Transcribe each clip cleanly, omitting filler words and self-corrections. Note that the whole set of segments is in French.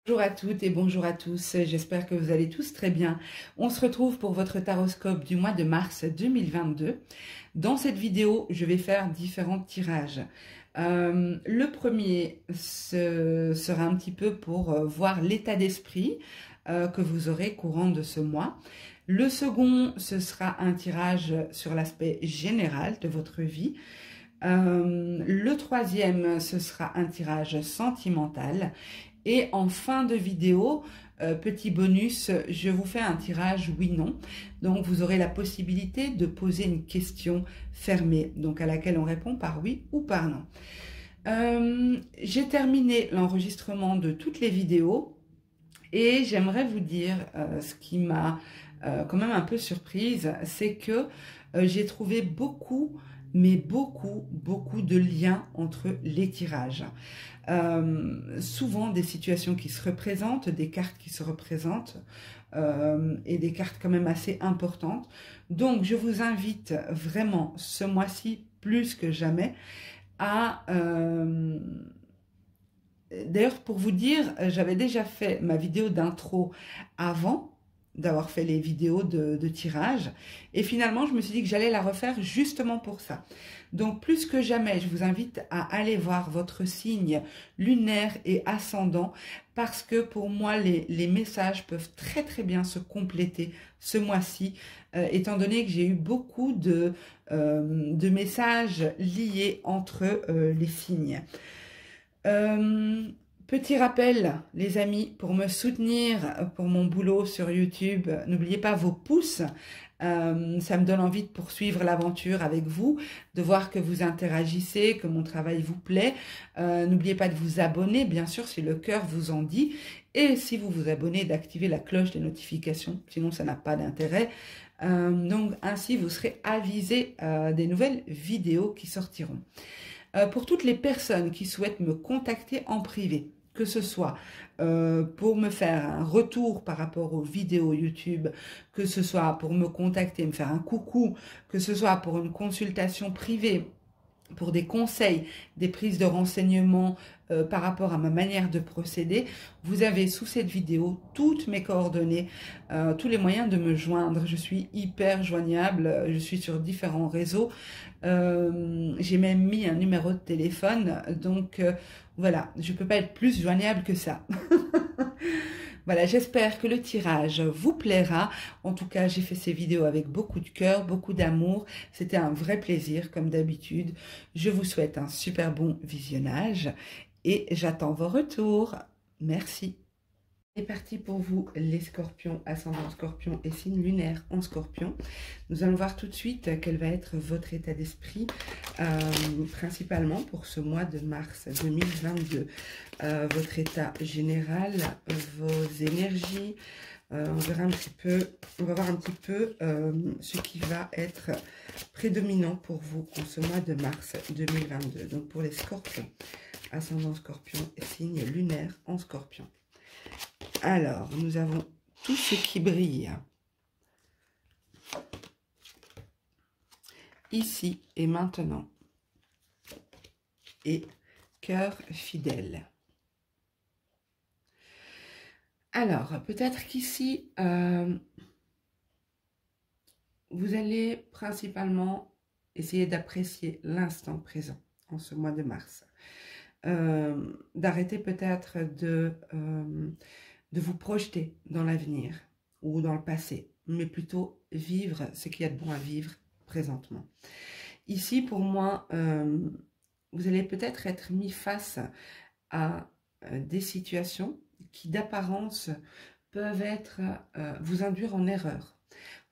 Bonjour à toutes et bonjour à tous, j'espère que vous allez tous très bien. On se retrouve pour votre taroscope du mois de mars 2022. Dans cette vidéo, je vais faire différents tirages. Le premier sera un petit peu pour voir l'état d'esprit que vous aurez courant de ce mois. Le second, ce sera un tirage sur l'aspect général de votre vie. Le troisième, ce sera un tirage sentimental. Et en fin de vidéo, petit bonus, je vous fais un tirage oui-non. Donc, vous aurez la possibilité de poser une question fermée, donc à laquelle on répond par oui ou par non. J'ai terminé l'enregistrement de toutes les vidéos et j'aimerais vous dire ce qui m'a quand même un peu surprise, c'est que j'ai trouvé beaucoup de liens entre les tirages. Souvent des situations qui se représentent, des cartes qui se représentent et des cartes quand même assez importantes. Donc je vous invite vraiment ce mois-ci plus que jamais à... D'ailleurs pour vous dire, j'avais déjà fait ma vidéo d'intro avant d'avoir fait les vidéos de tirage. Et finalement, je me suis dit que j'allais la refaire justement pour ça. Donc, plus que jamais, je vous invite à aller voir votre signe lunaire et ascendant parce que pour moi, les messages peuvent très bien se compléter ce mois-ci, étant donné que j'ai eu beaucoup de messages liés entre les signes. Petit rappel, les amis, pour me soutenir pour mon boulot sur YouTube, n'oubliez pas vos pouces. Ça me donne envie de poursuivre l'aventure avec vous, de voir que vous interagissez, que mon travail vous plaît. N'oubliez pas de vous abonner, bien sûr, si le cœur vous en dit. Et si vous vous abonnez, d'activer la cloche des notifications, sinon ça n'a pas d'intérêt. Donc ainsi, vous serez avisé des nouvelles vidéos qui sortiront. Pour toutes les personnes qui souhaitent me contacter en privé, que ce soit pour me faire un retour par rapport aux vidéos YouTube, que ce soit pour me contacter, me faire un coucou, que ce soit pour une consultation privée, pour des conseils, des prises de renseignements par rapport à ma manière de procéder, vous avez sous cette vidéo toutes mes coordonnées, tous les moyens de me joindre. Je suis hyper joignable, je suis sur différents réseaux. J'ai même mis un numéro de téléphone, donc voilà, je ne peux pas être plus joignable que ça. Voilà, j'espère que le tirage vous plaira. En tout cas, j'ai fait ces vidéos avec beaucoup de cœur, beaucoup d'amour. C'était un vrai plaisir, comme d'habitude. Je vous souhaite un super bon visionnage et j'attends vos retours. Merci. C'est parti pour vous, les scorpions, ascendant scorpion et signe lunaire en scorpion. Nous allons voir tout de suite quel va être votre état d'esprit, principalement pour ce mois de mars 2022. Votre état général, vos énergies, on va voir un petit peu ce qui va être prédominant pour vous en ce mois de mars 2022. Donc pour les scorpions, ascendant scorpion et signe lunaire en scorpion. Alors, nous avons tout ce qui brille. Ici et maintenant. Et cœur fidèle. Alors, peut-être qu'ici, vous allez principalement essayer d'apprécier l'instant présent en ce mois de mars. D'arrêter peut-être de vous projeter dans l'avenir ou dans le passé, mais plutôt vivre ce qu'il y a de bon à vivre présentement. Ici, pour moi, vous allez peut-être être mis face à des situations qui d'apparence peuvent vous induire en erreur.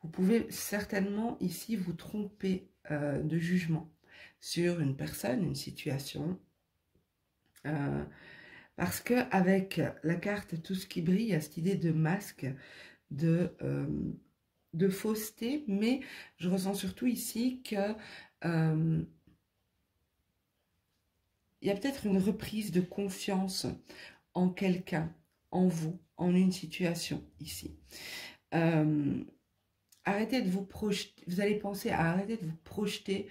Vous pouvez certainement ici vous tromper de jugement sur une personne, une situation, parce que avec la carte tout ce qui brille, il y a cette idée de masque, de fausseté, mais je ressens surtout ici que il y a peut-être une reprise de confiance en quelqu'un, en vous, en une situation ici. Arrêtez de vous projeter, vous allez penser à arrêter de vous projeter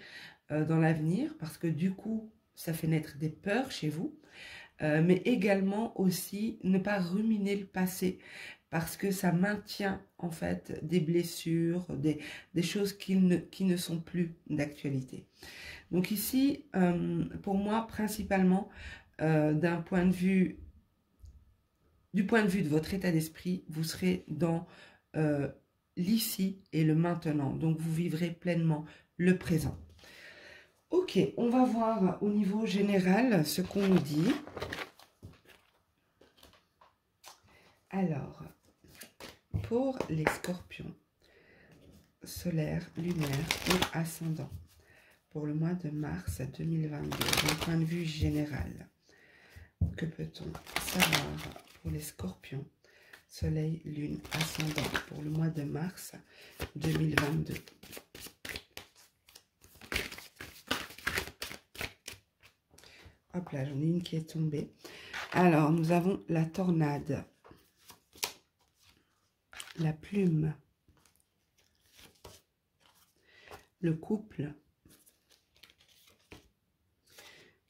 dans l'avenir, parce que du coup, ça fait naître des peurs chez vous. mais également aussi ne pas ruminer le passé, parce que ça maintient en fait des blessures, des choses qui ne sont plus d'actualité. Donc ici, pour moi, principalement, du point de vue de votre état d'esprit, vous serez dans l'ici et le maintenant. Donc vous vivrez pleinement le présent. Ok, on va voir au niveau général ce qu'on nous dit. Alors, pour les scorpions, solaire, lunaire et ascendant, pour le mois de mars 2022, d'un point de vue général, que peut-on savoir pour les scorpions, soleil, lune, ascendant, pour le mois de mars 2022? Hop là, j'en ai une qui est tombée. Alors, nous avons la tornade, la plume, le couple,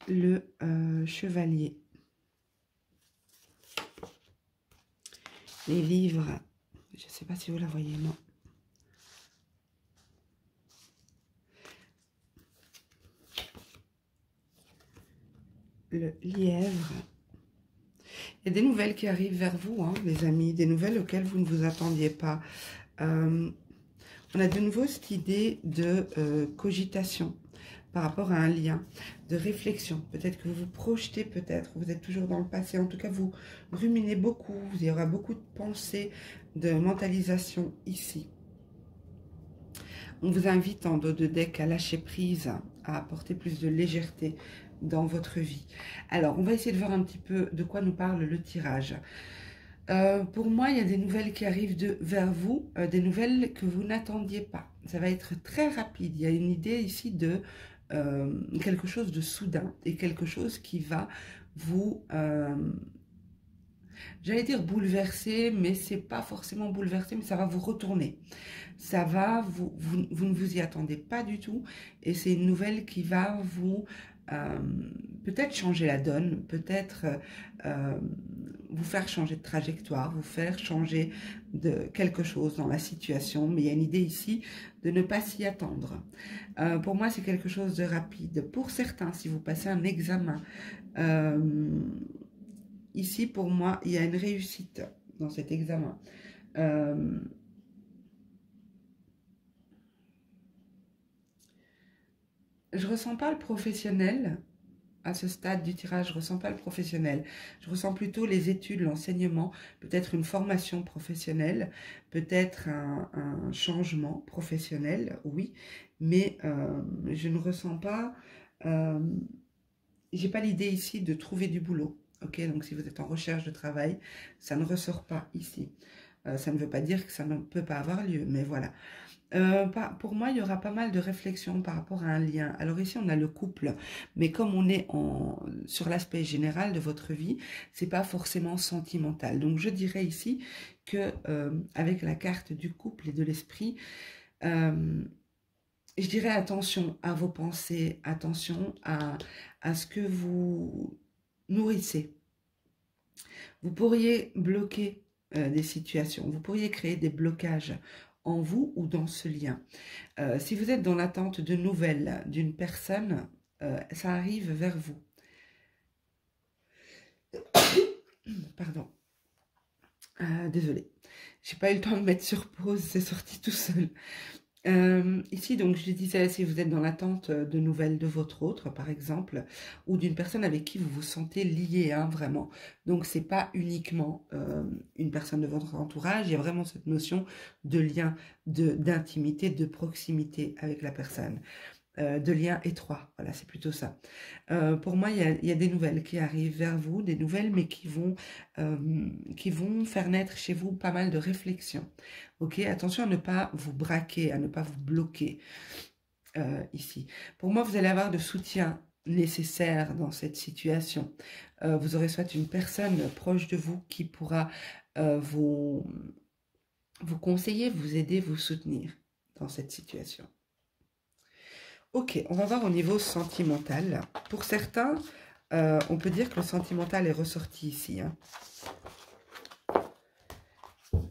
le chevalier, les livres, je ne sais pas si vous la voyez, moi. Le lièvre. Il y a des nouvelles qui arrivent vers vous, hein, les amis, des nouvelles auxquelles vous ne vous attendiez pas. On a de nouveau cette idée de cogitation par rapport à un lien, de réflexion. Peut-être que vous vous projetez, peut-être, vous êtes toujours dans le passé. En tout cas, vous ruminez beaucoup, il y aura beaucoup de pensées, de mentalisation ici. On vous invite en dos de deck à lâcher prise, à apporter plus de légèreté dans votre vie. Alors, on va essayer de voir un petit peu de quoi nous parle le tirage. Pour moi, il y a des nouvelles qui arrivent vers vous, des nouvelles que vous n'attendiez pas. Ça va être très rapide. Il y a une idée ici de quelque chose de soudain et quelque chose qui va vous... j'allais dire bouleverser, mais c'est pas forcément bouleverser, mais ça va vous retourner. Ça va, vous ne vous y attendez pas du tout, et c'est une nouvelle qui va vous peut-être changer la donne, peut-être vous faire changer de trajectoire, vous faire changer de quelque chose dans la situation, mais il y a une idée ici de ne pas s'y attendre. Pour moi, c'est quelque chose de rapide. Pour certains, si vous passez un examen, ici, pour moi, il y a une réussite dans cet examen. Je ne ressens pas le professionnel à ce stade du tirage, je ne ressens pas le professionnel. Je ressens plutôt les études, l'enseignement, peut-être une formation professionnelle, peut-être un changement professionnel, oui, mais je ne ressens pas, j'ai pas l'idée ici de trouver du boulot. Ok, donc si vous êtes en recherche de travail, ça ne ressort pas ici. Ça ne veut pas dire que ça ne peut pas avoir lieu, mais voilà. Pour moi, il y aura pas mal de réflexions par rapport à un lien. Alors ici, on a le couple, mais comme on est sur l'aspect général de votre vie, c'est pas forcément sentimental. Donc, je dirais ici que avec la carte du couple et de l'esprit, je dirais attention à vos pensées, attention à ce que vous nourrissez. Vous pourriez bloquer des situations, vous pourriez créer des blocages en vous ou dans ce lien. Si vous êtes dans l'attente de nouvelles d'une personne, ça arrive vers vous. Pardon. Désolée. J'ai pas eu le temps de mettre sur pause, c'est sorti tout seul. Ici, donc, je disais, si vous êtes dans l'attente de nouvelles de votre autre, par exemple, ou d'une personne avec qui vous vous sentez lié, hein, vraiment. Donc, c'est pas uniquement une personne de votre entourage, il y a vraiment cette notion de lien, d'intimité, de proximité avec la personne. De lien étroit, voilà, c'est plutôt ça. Pour moi, il y a des nouvelles qui arrivent vers vous, des nouvelles, mais qui vont faire naître chez vous pas mal de réflexions. Ok, attention à ne pas vous braquer, à ne pas vous bloquer ici. Pour moi, vous allez avoir le soutien nécessaire dans cette situation. Vous aurez soit une personne proche de vous qui pourra vous conseiller, vous aider, vous soutenir dans cette situation. Ok, on va voir au niveau sentimental. Pour certains, On peut dire que le sentimental est ressorti ici. Hein.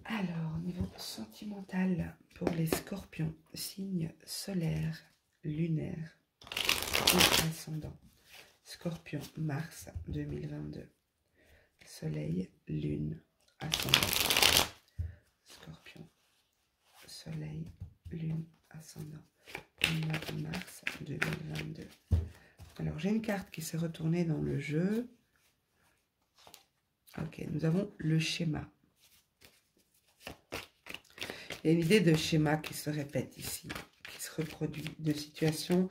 Alors, niveau sentimental pour les scorpions, signe solaire, lunaire et ascendant. Scorpion, mars 2022. Soleil, lune, ascendant. Scorpion, soleil, lune, ascendant. Mois de mars 2022. Alors, j'ai une carte qui s'est retournée dans le jeu. Ok, nous avons le schéma. Il y a une idée de schéma qui se répète ici, qui se reproduit, de situations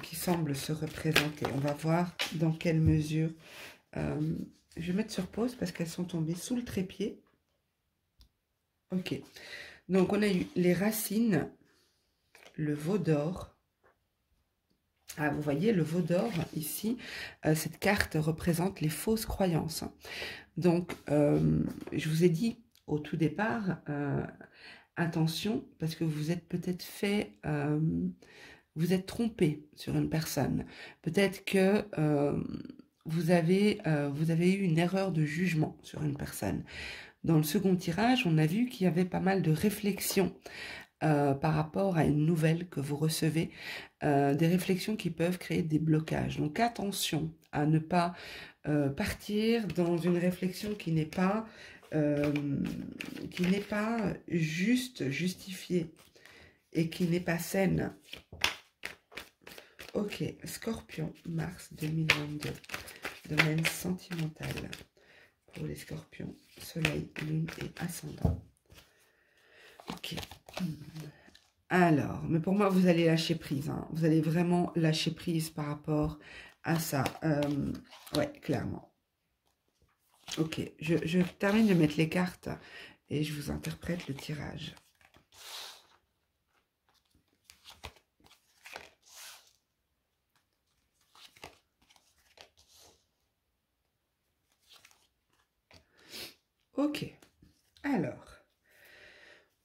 qui semblent se représenter. On va voir dans quelle mesure. Je vais mettre sur pause parce qu'elles sont tombées sous le trépied. Ok. Donc, on a eu les racines, le veau d'or. Ah, vous voyez, le veau d'or, ici, cette carte représente les fausses croyances. Donc, je vous ai dit au tout départ, attention, parce que vous êtes peut-être fait, vous êtes trompé sur une personne. Peut-être que vous avez eu une erreur de jugement sur une personne. Dans le second tirage, on a vu qu'il y avait pas mal de réflexions par rapport à une nouvelle que vous recevez, des réflexions qui peuvent créer des blocages. Donc attention à ne pas partir dans une réflexion qui n'est pas juste, justifiée et qui n'est pas saine. Ok, Scorpion, mars 2022, domaine sentimental pour les scorpions, soleil, lune et ascendant. Ok. Alors, mais pour moi, vous allez lâcher prise. Hein. Vous allez vraiment lâcher prise par rapport à ça. Ouais, clairement. Ok, je termine de mettre les cartes et je vous interprète le tirage. Ok, alors,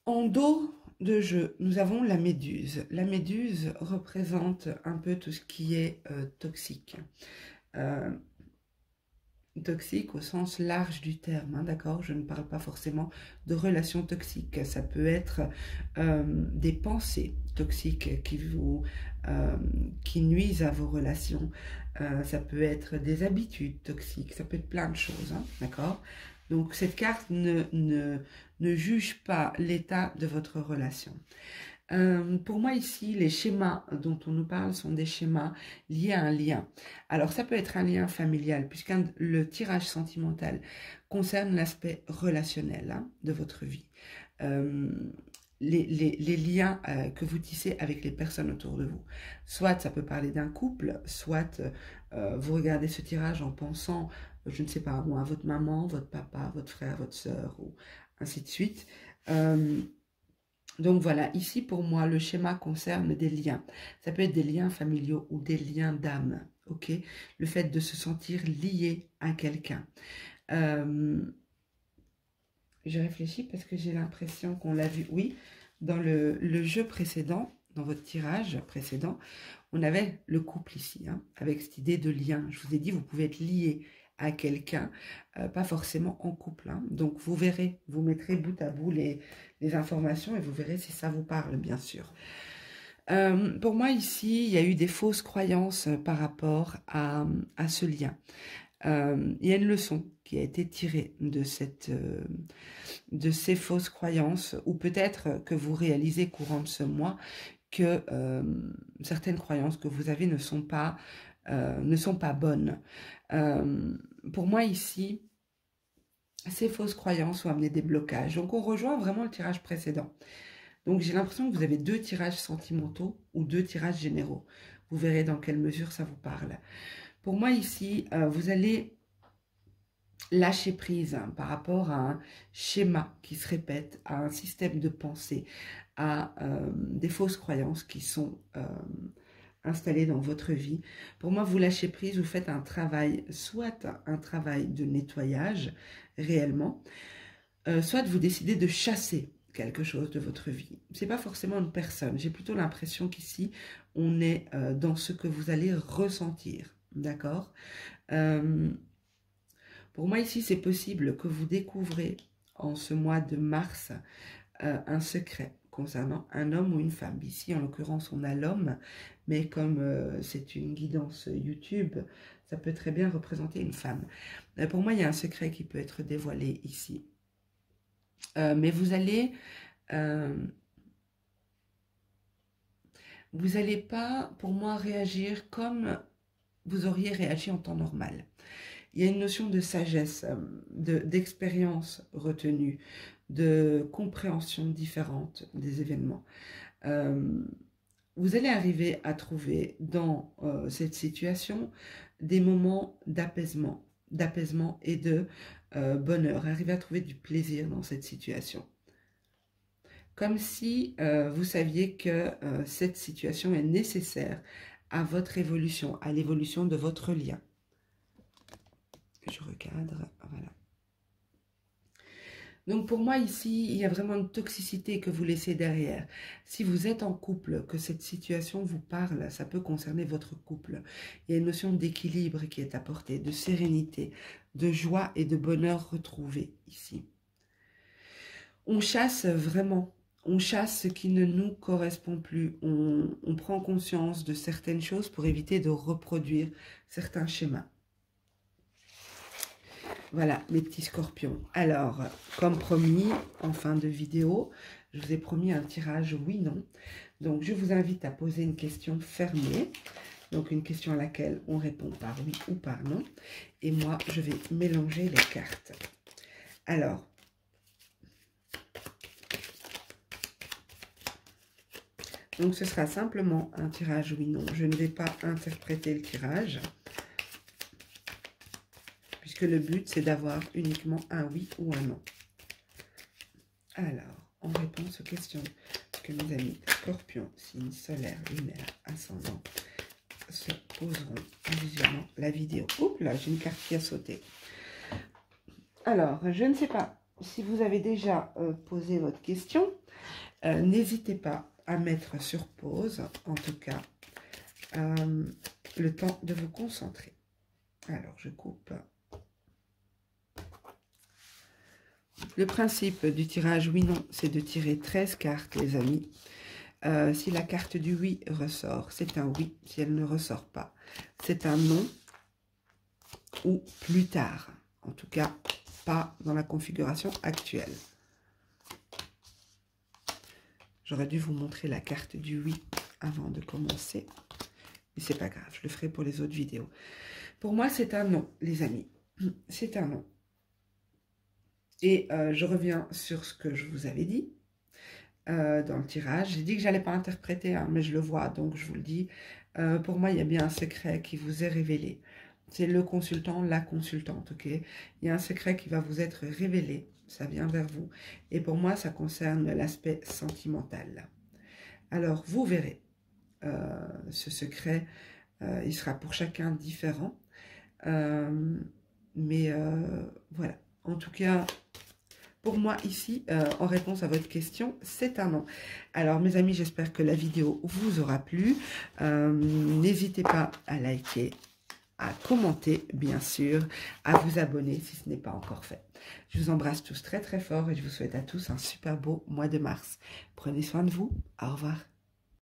en dos de jeu, nous avons la méduse. La méduse représente un peu tout ce qui est toxique. Toxique au sens large du terme, hein, d'accord? Je ne parle pas forcément de relations toxiques. Ça peut être des pensées toxiques qui nuisent à vos relations. Ça peut être des habitudes toxiques. Ça peut être plein de choses, hein, d'accord? Donc, cette carte ne juge pas l'état de votre relation. Pour moi ici, les schémas dont on nous parle sont des schémas liés à un lien. Alors ça peut être un lien familial, puisque le tirage sentimental concerne l'aspect relationnel hein, de votre vie. Les liens que vous tissez avec les personnes autour de vous. Soit ça peut parler d'un couple, soit vous regardez ce tirage en pensant, je ne sais pas moi, à votre maman, votre papa, votre frère, votre soeur, ou ainsi de suite. Donc voilà, ici pour moi, le schéma concerne des liens. Ça peut être des liens familiaux ou des liens d'âme, ok? Le fait de se sentir lié à quelqu'un. Je réfléchis parce que j'ai l'impression qu'on l'a vu, oui, dans le jeu précédent, dans votre tirage précédent, on avait le couple ici, hein, avec cette idée de lien. Je vous ai dit, vous pouvez être lié à quelqu'un, pas forcément en couple. Hein. Donc, vous verrez, vous mettrez bout à bout les informations et vous verrez si ça vous parle, bien sûr. Pour moi, ici, il y a eu des fausses croyances par rapport à ce lien. Il y a une leçon qui a été tirée de ces fausses croyances, ou peut-être que vous réalisez courant de ce mois que certaines croyances que vous avez ne sont pas bonnes. Pour moi ici, ces fausses croyances ont amené des blocages. Donc on rejoint vraiment le tirage précédent. Donc j'ai l'impression que vous avez 2 tirages sentimentaux ou 2 tirages généraux. Vous verrez dans quelle mesure ça vous parle. Pour moi ici, vous allez lâcher prise hein, par rapport à un schéma qui se répète, à un système de pensée, à des fausses croyances qui sont installées dans votre vie. Pour moi, vous lâchez prise, vous faites un travail, soit un travail de nettoyage réellement, soit vous décidez de chasser quelque chose de votre vie. C'est pas forcément une personne. J'ai plutôt l'impression qu'ici, on est dans ce que vous allez ressentir. D'accord? Pour moi, ici, c'est possible que vous découvrez en ce mois de mars un secret concernant un homme ou une femme. Ici, en l'occurrence, on a l'homme, mais comme c'est une guidance YouTube, ça peut très bien représenter une femme. Pour moi, il y a un secret qui peut être dévoilé ici. Mais vous allez pas, pour moi, réagir comme vous auriez réagi en temps normal. Il y a une notion de sagesse, d'expérience retenue, de compréhension différente des événements. Vous allez arriver à trouver dans cette situation des moments d'apaisement et de bonheur. Arriver à trouver du plaisir dans cette situation. Comme si vous saviez que cette situation est nécessaire à votre évolution, à l'évolution de votre lien. Je recadre, voilà. Donc pour moi ici, il y a vraiment une toxicité que vous laissez derrière. Si vous êtes en couple, que cette situation vous parle, ça peut concerner votre couple. Il y a une notion d'équilibre qui est apportée, de sérénité, de joie et de bonheur retrouvé ici. On chasse vraiment, on chasse ce qui ne nous correspond plus. On prend conscience de certaines choses pour éviter de reproduire certains schémas. Voilà, mes petits scorpions. Alors, comme promis, en fin de vidéo, je vous ai promis un tirage oui-non. Donc, je vous invite à poser une question fermée. Donc, une question à laquelle on répond par oui ou par non. Et moi, je vais mélanger les cartes. Alors, donc ce sera simplement un tirage oui-non. Je ne vais pas interpréter le tirage. Puisque le but, c'est d'avoir uniquement un oui ou un non. Alors, en réponse aux questions que mes amis Scorpion, signe solaire, lunaire, ascendant, se poseront en visionnant la vidéo. Oups là, j'ai une carte qui a sauté. Alors, je ne sais pas si vous avez déjà posé votre question. N'hésitez pas à mettre sur pause, en tout cas, le temps de vous concentrer. Alors, je coupe. Le principe du tirage oui-non, c'est de tirer 13 cartes, les amis. Si la carte du oui ressort, c'est un oui. Si elle ne ressort pas, c'est un non ou plus tard. En tout cas, pas dans la configuration actuelle. J'aurais dû vous montrer la carte du oui avant de commencer. Mais c'est pas grave, je le ferai pour les autres vidéos. Pour moi, c'est un non, les amis. C'est un non. Et je reviens sur ce que je vous avais dit dans le tirage. J'ai dit que je n'allais pas interpréter, hein, mais je le vois, donc je vous le dis. Pour moi, il y a bien un secret qui vous est révélé. C'est le consultant, la consultante, ok? Il y a un secret qui va vous être révélé, ça vient vers vous. Et pour moi, ça concerne l'aspect sentimental. Alors, vous verrez, ce secret, il sera pour chacun différent. Mais voilà, en tout cas... Pour moi, ici, en réponse à votre question, c'est un non. Alors, mes amis, j'espère que la vidéo vous aura plu. N'hésitez pas à liker, à commenter, bien sûr, à vous abonner si ce n'est pas encore fait. Je vous embrasse tous très, très fort et je vous souhaite à tous un super beau mois de mars. Prenez soin de vous. Au revoir.